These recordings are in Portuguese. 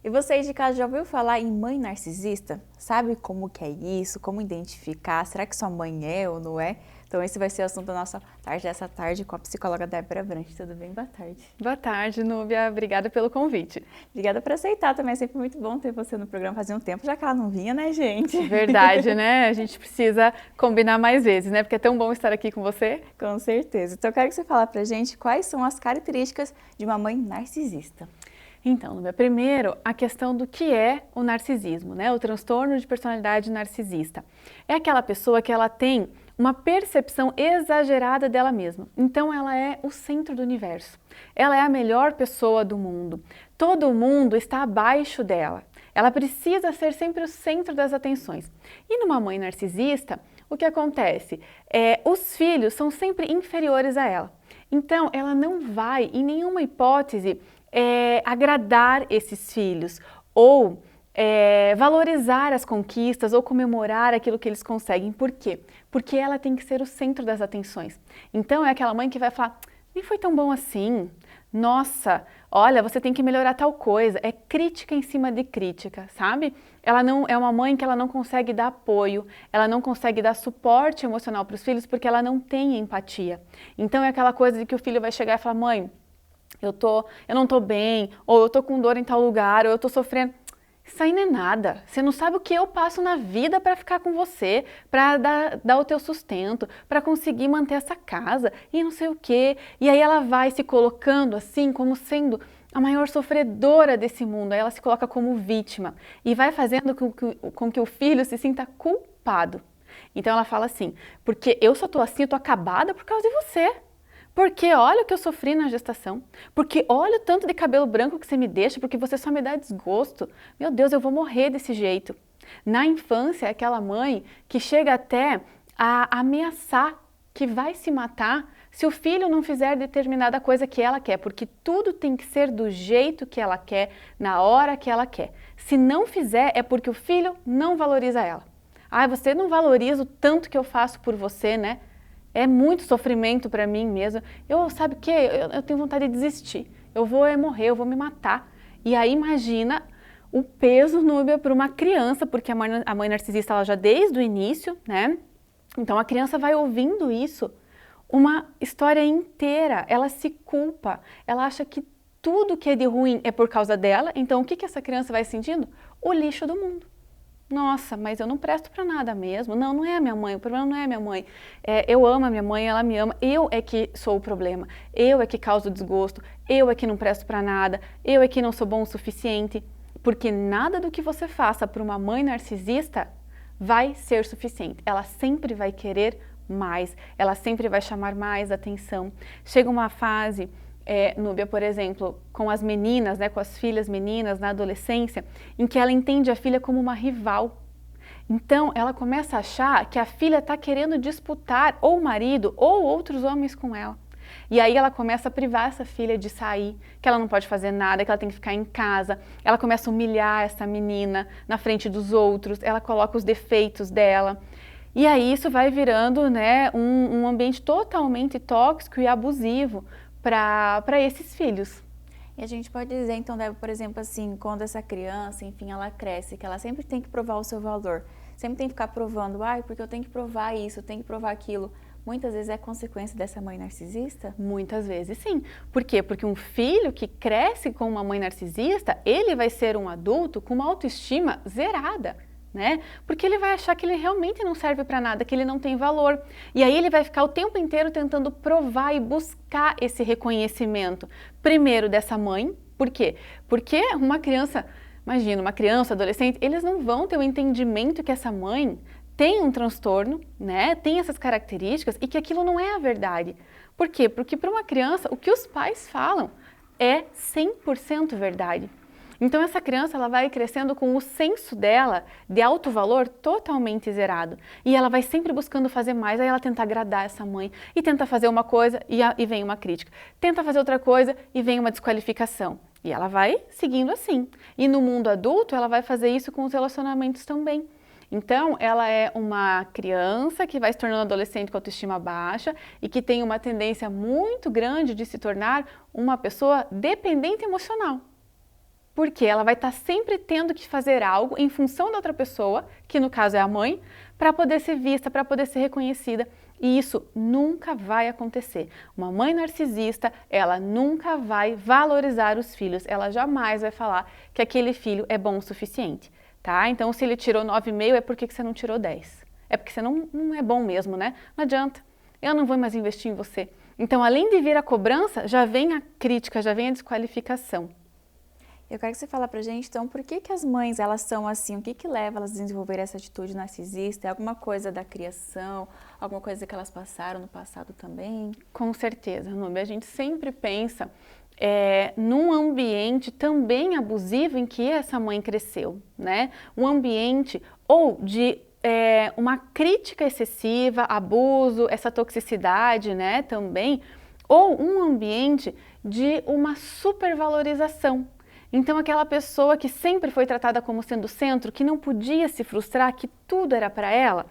E você aí de casa já ouviu falar em mãe narcisista? Sabe como que é isso? Como identificar? Será que sua mãe é ou não é? Então esse vai ser o assunto da nossa tarde dessa tarde com a psicóloga Débora Brandt. Tudo bem? Boa tarde. Boa tarde, Núbia. Obrigada pelo convite. Obrigada por aceitar também. É sempre muito bom ter você no programa. Fazia um tempo já que ela não vinha, né, gente? Verdade, né? A gente precisa combinar mais vezes, né? Porque é tão bom estar aqui com você. Com certeza. Então eu quero que você fale pra gente quais são as características de uma mãe narcisista. Então, Núbia, primeiro a questão do que é o narcisismo, né? O transtorno de personalidade narcisista. É aquela pessoa que ela tem uma percepção exagerada dela mesma. Então ela é o centro do universo. Ela é a melhor pessoa do mundo. Todo mundo está abaixo dela. Ela precisa ser sempre o centro das atenções. E numa mãe narcisista, o que acontece? Os filhos são sempre inferiores a ela. Então ela não vai, em nenhuma hipótese, agradar esses filhos ou valorizar as conquistas ou comemorar aquilo que eles conseguem. Por quê? Porque ela tem que ser o centro das atenções. Então é aquela mãe que vai falar, nem foi tão bom assim, nossa, olha, você tem que melhorar tal coisa. É crítica em cima de crítica, sabe? Ela não é uma mãe que ela não consegue dar apoio, ela não consegue dar suporte emocional para os filhos porque ela não tem empatia. Então é aquela coisa de que o filho vai chegar e falar, mãe, eu não tô bem, ou eu tô com dor em tal lugar, ou eu tô sofrendo. Isso aí não é nada. Você não sabe o que eu passo na vida para ficar com você, para dar o teu sustento, para conseguir manter essa casa e não sei o quê. E aí ela vai se colocando assim como sendo a maior sofredora desse mundo. Aí ela se coloca como vítima e vai fazendo com que o filho se sinta culpado. Então ela fala assim, porque eu só tô assim, eu tô acabada por causa de você. Porque olha o que eu sofri na gestação, porque olha o tanto de cabelo branco que você me deixa, porque você só me dá desgosto. Meu Deus, eu vou morrer desse jeito. Na infância, é aquela mãe que chega até a ameaçar que vai se matar se o filho não fizer determinada coisa que ela quer, porque tudo tem que ser do jeito que ela quer, na hora que ela quer. Se não fizer, é porque o filho não valoriza ela. Ah, você não valoriza o tanto que eu faço por você, né? É muito sofrimento para mim mesmo. Sabe o quê? Eu tenho vontade de desistir. Eu vou morrer, eu vou me matar. E aí imagina o peso, Núbia, para uma criança, porque a mãe narcisista, ela já desde o início, né? Então a criança vai ouvindo isso uma história inteira. Ela se culpa, ela acha que tudo que é de ruim é por causa dela. Então o que essa criança vai sentindo? O lixo do mundo. Nossa, mas eu não presto para nada mesmo. Não, não é a minha mãe, o problema não é a minha mãe. Eu amo a minha mãe, ela me ama. Eu é que sou o problema. Eu é que causo desgosto. Eu é que não presto para nada. Eu é que não sou bom o suficiente. Porque nada do que você faça para uma mãe narcisista vai ser suficiente. Ela sempre vai querer mais. Ela sempre vai chamar mais atenção. Chega uma fase... Núbia, por exemplo, com as meninas, né, com as filhas meninas na adolescência, em que ela entende a filha como uma rival. Então, ela começa a achar que a filha está querendo disputar ou o marido ou outros homens com ela. E aí ela começa a privar essa filha de sair, que ela não pode fazer nada, que ela tem que ficar em casa. Ela começa a humilhar essa menina na frente dos outros, ela coloca os defeitos dela. E aí isso vai virando, né, um ambiente totalmente tóxico e abusivo para esses filhos. E a gente pode dizer, então, Débora, por exemplo, assim, quando essa criança, enfim, ela cresce, que ela sempre tem que provar o seu valor, sempre tem que ficar provando, porque eu tenho que provar isso, eu tenho que provar aquilo. Muitas vezes é consequência dessa mãe narcisista? Muitas vezes sim. Por quê? Porque um filho que cresce com uma mãe narcisista, ele vai ser um adulto com uma autoestima zerada. Né? Porque ele vai achar que ele realmente não serve para nada, que ele não tem valor. E aí ele vai ficar o tempo inteiro tentando provar e buscar esse reconhecimento. Primeiro dessa mãe, por quê? Porque uma criança, imagina, uma criança, adolescente, eles não vão ter o entendimento que essa mãe tem um transtorno, né? Tem essas características e que aquilo não é a verdade. Por quê? Porque para uma criança, o que os pais falam é 100% verdade. Então essa criança ela vai crescendo com o senso dela de alto valor totalmente zerado. E ela vai sempre buscando fazer mais, aí ela tenta agradar essa mãe e tenta fazer uma coisa e vem uma crítica. Tenta fazer outra coisa e vem uma desqualificação. E ela vai seguindo assim. E no mundo adulto ela vai fazer isso com os relacionamentos também. Então, ela é uma criança que vai se tornando adolescente com autoestima baixa e que tem uma tendência muito grande de se tornar uma pessoa dependente emocional. Porque ela vai estar sempre tendo que fazer algo em função da outra pessoa, que no caso é a mãe, para poder ser vista, para poder ser reconhecida. E isso nunca vai acontecer. Uma mãe narcisista, ela nunca vai valorizar os filhos, ela jamais vai falar que aquele filho é bom o suficiente, tá? Então, se ele tirou 9,5, é porque você não tirou 10. É porque você não é bom mesmo, né? Não adianta, eu não vou mais investir em você. Então, além de vir a cobrança, já vem a crítica, já vem a desqualificação. Eu quero que você fale pra gente, então, por que as mães, elas são assim? O que leva elas a desenvolver essa atitude narcisista? É alguma coisa da criação? Alguma coisa que elas passaram no passado também? Com certeza, Núbia. A gente sempre pensa num ambiente também abusivo em que essa mãe cresceu, né? Um ambiente ou de uma crítica excessiva, abuso, essa toxicidade, né, também, ou um ambiente de uma supervalorização. Então, aquela pessoa que sempre foi tratada como sendo o centro, que não podia se frustrar, que tudo era para ela,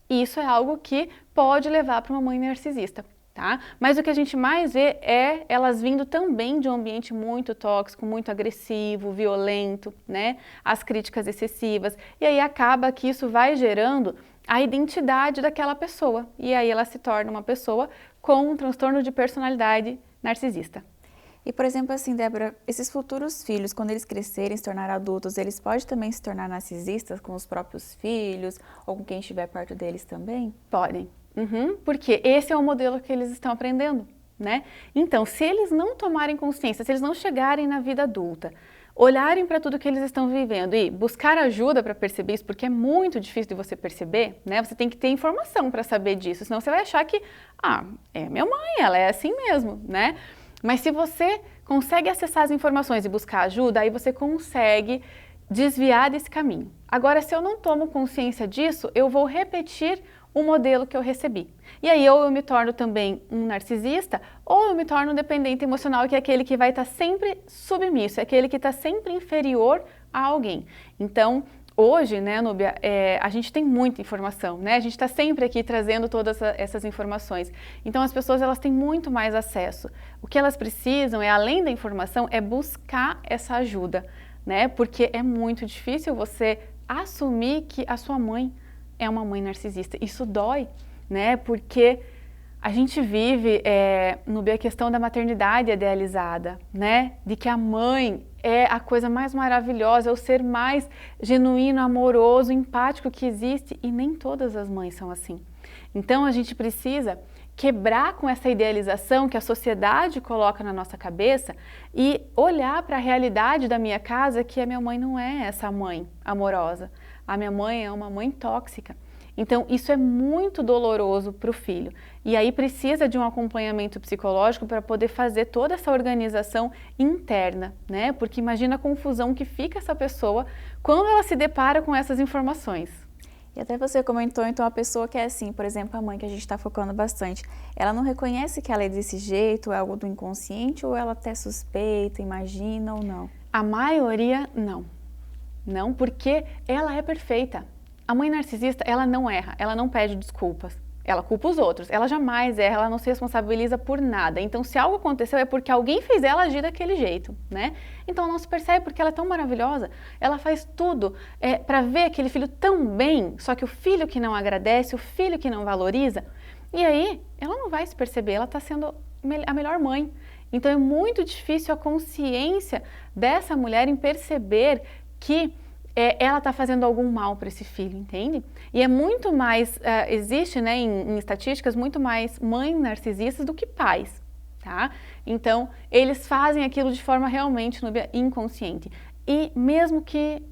isso é algo que pode levar para uma mãe narcisista, tá? Mas o que a gente mais vê é elas vindo também de um ambiente muito tóxico, muito agressivo, violento, né? As críticas excessivas. E aí acaba que isso vai gerando a identidade daquela pessoa. E aí ela se torna uma pessoa com um transtorno de personalidade narcisista. E, por exemplo, assim, Débora, esses futuros filhos, quando eles crescerem, se tornarem adultos, eles podem também se tornar narcisistas com os próprios filhos ou com quem estiver perto deles também? Podem, porque esse é o modelo que eles estão aprendendo, né? Então, se eles não tomarem consciência, se eles não chegarem na vida adulta, olharem para tudo que eles estão vivendo e buscar ajuda para perceber isso, porque é muito difícil de você perceber, né? Você tem que ter informação para saber disso, senão você vai achar que, é minha mãe, ela é assim mesmo, né? Mas se você consegue acessar as informações e buscar ajuda, aí você consegue desviar desse caminho. Agora, se eu não tomo consciência disso, eu vou repetir o modelo que eu recebi. E aí ou eu me torno também um narcisista, ou eu me torno um dependente emocional, que é aquele que vai estar sempre submisso, é aquele que está sempre inferior a alguém. Então, hoje, né, Núbia, a gente tem muita informação, né? A gente está sempre aqui trazendo todas essas informações. Então, as pessoas, elas têm muito mais acesso. O que elas precisam, além da informação, é buscar essa ajuda, né? Porque é muito difícil você assumir que a sua mãe é uma mãe narcisista. Isso dói, né? Porque a gente vive, Núbia, a questão da maternidade idealizada, né? De que a mãe é a coisa mais maravilhosa, é o ser mais genuíno, amoroso, empático que existe, e nem todas as mães são assim. Então a gente precisa quebrar com essa idealização que a sociedade coloca na nossa cabeça e olhar para a realidade da minha casa, que a minha mãe não é essa mãe amorosa, a minha mãe é uma mãe tóxica. Então, isso é muito doloroso para o filho. E aí precisa de um acompanhamento psicológico para poder fazer toda essa organização interna, né? Porque imagina a confusão que fica essa pessoa quando ela se depara com essas informações. E até você comentou, então, a pessoa que é assim, por exemplo, a mãe que a gente está focando bastante, ela não reconhece que ela é desse jeito, é algo do inconsciente, ou ela até suspeita, imagina ou não? A maioria, não. Não, porque ela é perfeita. A mãe narcisista, ela não erra, ela não pede desculpas, ela culpa os outros, ela jamais erra, ela não se responsabiliza por nada. Então, se algo aconteceu é porque alguém fez ela agir daquele jeito, né? Então, ela não se percebe porque ela é tão maravilhosa, ela faz tudo para ver aquele filho tão bem, só que o filho que não agradece, o filho que não valoriza, e aí ela não vai se perceber, ela está sendo a melhor mãe. Então, é muito difícil a consciência dessa mulher em perceber que ela está fazendo algum mal para esse filho, entende? E é muito mais, existe, né, em estatísticas, muito mais mães narcisistas do que pais, tá? Então, eles fazem aquilo de forma realmente, Núbia, inconsciente. E mesmo que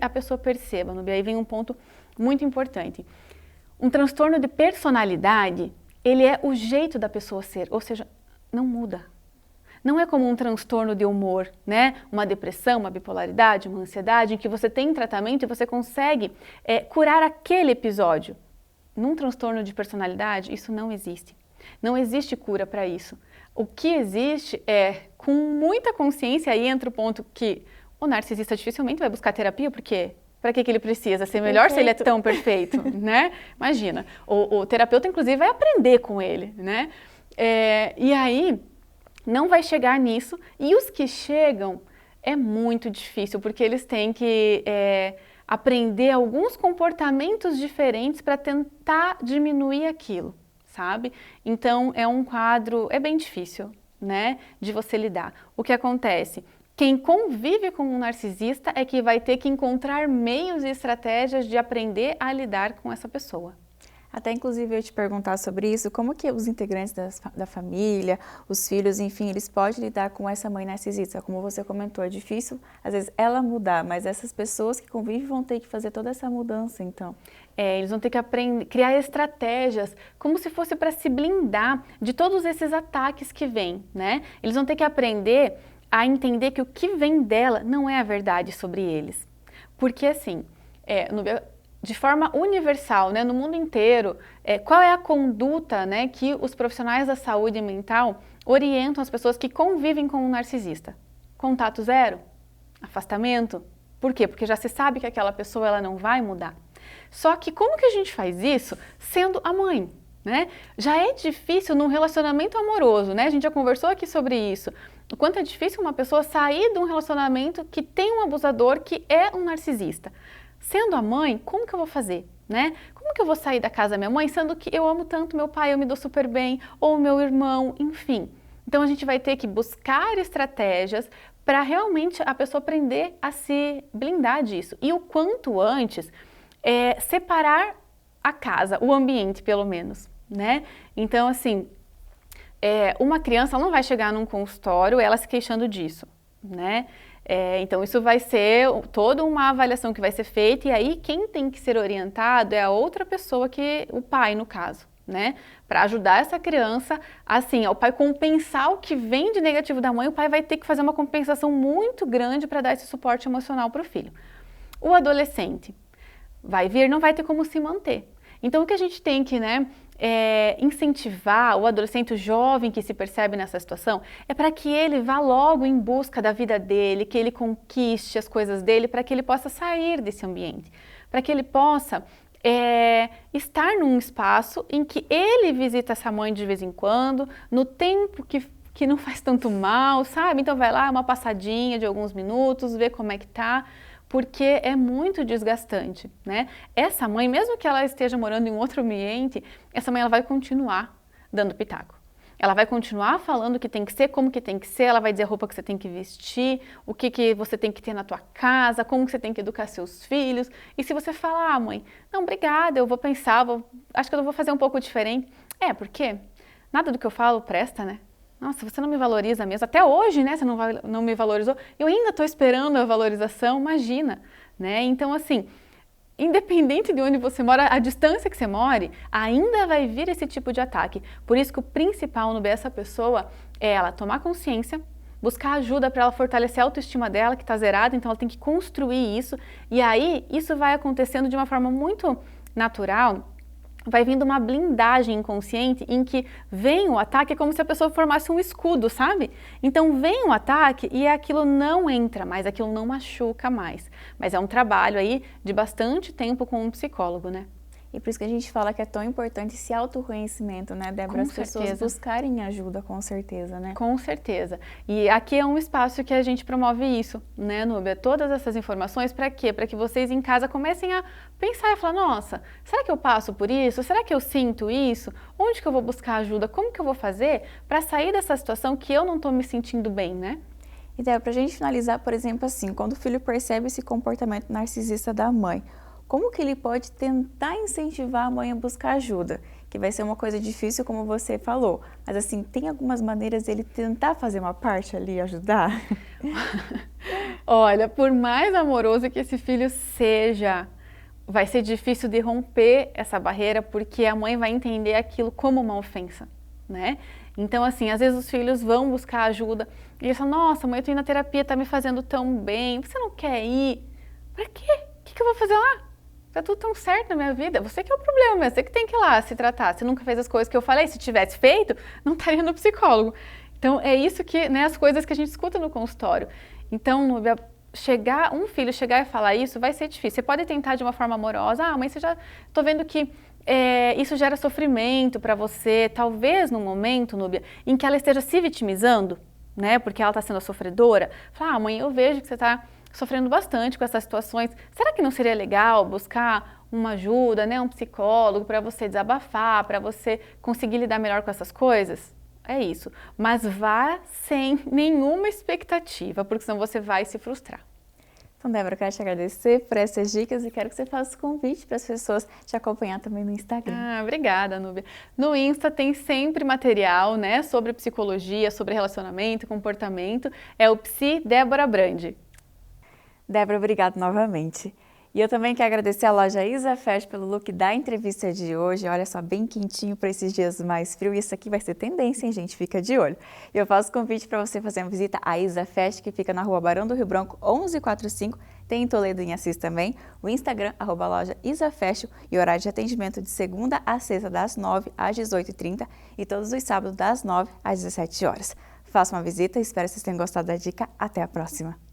a pessoa perceba, Núbia, aí vem um ponto muito importante. Um transtorno de personalidade, ele é o jeito da pessoa ser, ou seja, não muda. Não é como um transtorno de humor, né? Uma depressão, uma bipolaridade, uma ansiedade, em que você tem tratamento e você consegue curar aquele episódio. Num transtorno de personalidade, isso não existe. Não existe cura para isso. O que existe é, com muita consciência, aí entra o ponto que o narcisista dificilmente vai buscar terapia, porque para que ele precisa ser melhor se ele é tão perfeito, né? Imagina, o terapeuta, inclusive, vai aprender com ele, né? E aí não vai chegar nisso, e os que chegam É muito difícil, porque eles têm que aprender alguns comportamentos diferentes para tentar diminuir aquilo, sabe? Então, é um quadro, é bem difícil, né, de você lidar. O que acontece? Quem convive com um narcisista é que vai ter que encontrar meios e estratégias de aprender a lidar com essa pessoa. Até inclusive eu ia te perguntar sobre isso, como que os integrantes da família, os filhos, enfim, eles podem lidar com essa mãe narcisista? Como você comentou, é difícil às vezes ela mudar, mas essas pessoas que convivem vão ter que fazer toda essa mudança, então. Eles vão ter que aprender, criar estratégias, como se fosse para se blindar de todos esses ataques que vêm, né? Eles vão ter que aprender a entender que o que vem dela não é a verdade sobre eles. Porque assim, de forma universal, né, no mundo inteiro, qual é a conduta, né, que os profissionais da saúde mental orientam as pessoas que convivem com um narcisista? Contato zero? Afastamento? Por quê? Porque já se sabe que aquela pessoa ela não vai mudar. Só que como que a gente faz isso sendo a mãe? Né? Já é difícil num relacionamento amoroso, né? A gente já conversou aqui sobre isso. O quanto é difícil uma pessoa sair de um relacionamento que tem um abusador que é um narcisista. Sendo a mãe, como que eu vou fazer, né? Como que eu vou sair da casa da minha mãe, sendo que eu amo tanto meu pai, eu me dou super bem, ou meu irmão, enfim. Então a gente vai ter que buscar estratégias para realmente a pessoa aprender a se blindar disso. E o quanto antes, separar a casa, o ambiente pelo menos, né? Então assim, uma criança ela não vai chegar num consultório ela se queixando disso, né? Então isso vai ser toda uma avaliação que vai ser feita e aí quem tem que ser orientado é a outra pessoa, que o pai no caso, né? Para ajudar essa criança, assim, o pai compensar o que vem de negativo da mãe, o pai vai ter que fazer uma compensação muito grande para dar esse suporte emocional para o filho. O adolescente vai vir, não vai ter como se manter. Então o que a gente tem que, né, incentivar o adolescente, o jovem que se percebe nessa situação, é para que ele vá logo em busca da vida dele, que ele conquiste as coisas dele, para que ele possa sair desse ambiente, para que ele possa estar num espaço em que ele visita essa mãe de vez em quando, no tempo que não faz tanto mal, sabe? Então vai lá, uma passadinha de alguns minutos, ver como é que tá, porque é muito desgastante, né? Essa mãe, mesmo que ela esteja morando em um outro ambiente, essa mãe ela vai continuar dando pitaco. Ela vai continuar falando o que tem que ser, como que tem que ser, ela vai dizer a roupa que você tem que vestir, o que você tem que ter na tua casa, como que você tem que educar seus filhos. E se você falar, mãe, não, obrigada, eu vou pensar, acho que eu vou fazer um pouco diferente. Porque nada do que eu falo presta, né? Nossa, você não me valoriza mesmo. Até hoje, né, você não me valorizou. Eu ainda estou esperando a valorização, imagina, né? Então, assim, independente de onde você mora, a distância que você more, ainda vai vir esse tipo de ataque. Por isso que o principal no essa pessoa é ela tomar consciência, buscar ajuda para ela fortalecer a autoestima dela, que está zerada, então ela tem que construir isso. E aí, isso vai acontecendo de uma forma muito natural. Vai vindo uma blindagem inconsciente em que vem o ataque, é como se a pessoa formasse um escudo, sabe? Então vem o ataque e aquilo não entra mais, aquilo não machuca mais. Mas é um trabalho aí de bastante tempo com um psicólogo, né? E por isso que a gente fala que é tão importante esse autoconhecimento, né, Débora? As pessoas buscarem ajuda, com certeza, né? Com certeza. E aqui é um espaço que a gente promove isso, né, Núbia? Todas essas informações para quê? Para que vocês em casa comecem a pensar e falar, nossa, será que eu passo por isso? Será que eu sinto isso? Onde que eu vou buscar ajuda? Como que eu vou fazer para sair dessa situação que eu não estou me sentindo bem, né? E Débora, para a gente finalizar, por exemplo, assim, quando o filho percebe esse comportamento narcisista da mãe, como que ele pode tentar incentivar a mãe a buscar ajuda? Que vai ser uma coisa difícil, como você falou. Mas assim, tem algumas maneiras dele tentar fazer uma parte ali, ajudar? Olha, por mais amoroso que esse filho seja, vai ser difícil de romper essa barreira, porque a mãe vai entender aquilo como uma ofensa, né? Então, assim, às vezes os filhos vão buscar ajuda e eles falam, nossa, mãe, eu tô indo na terapia, tá me fazendo tão bem, você não quer ir? Pra quê? O que eu vou fazer lá? Tá tudo tão certo na minha vida, você que é o problema, você que tem que ir lá se tratar. Você nunca fez as coisas que eu falei, se tivesse feito, não estaria no psicólogo. Então é isso que, né, as coisas que a gente escuta no consultório. Então, um filho chegar e falar isso vai ser difícil. Você pode tentar de uma forma amorosa, mas tô vendo que isso gera sofrimento para você, talvez no momento, Núbia, em que ela esteja se vitimizando, né? Porque ela está sendo a sofredora. Fala, mãe, eu vejo que você está sofrendo bastante com essas situações. Será que não seria legal buscar uma ajuda, né? Um psicólogo para você desabafar, para você conseguir lidar melhor com essas coisas? É isso. Mas vá sem nenhuma expectativa, porque senão você vai se frustrar. Então, Débora, eu quero te agradecer por essas dicas e quero que você faça o convite para as pessoas te acompanhar também no Instagram. Obrigada, Núbia. No Insta tem sempre material, né, sobre psicologia, sobre relacionamento, comportamento. É o Psi Débora Brandi. Débora, obrigado novamente. E eu também quero agradecer a loja Isa Fashion pelo look da entrevista de hoje. Olha só, bem quentinho para esses dias mais frios. Isso aqui vai ser tendência, hein, gente? Fica de olho. E eu faço convite para você fazer uma visita à Isa Fashion, que fica na Rua Barão do Rio Branco, 1145. Tem em Toledo, em Assis também. O Instagram, @loja Isa Fashion, e horário de atendimento de segunda a sexta, das 9 às 18h30 e todos os sábados, das 9 às 17 horas. Faça uma visita e espero que vocês tenham gostado da dica. Até a próxima!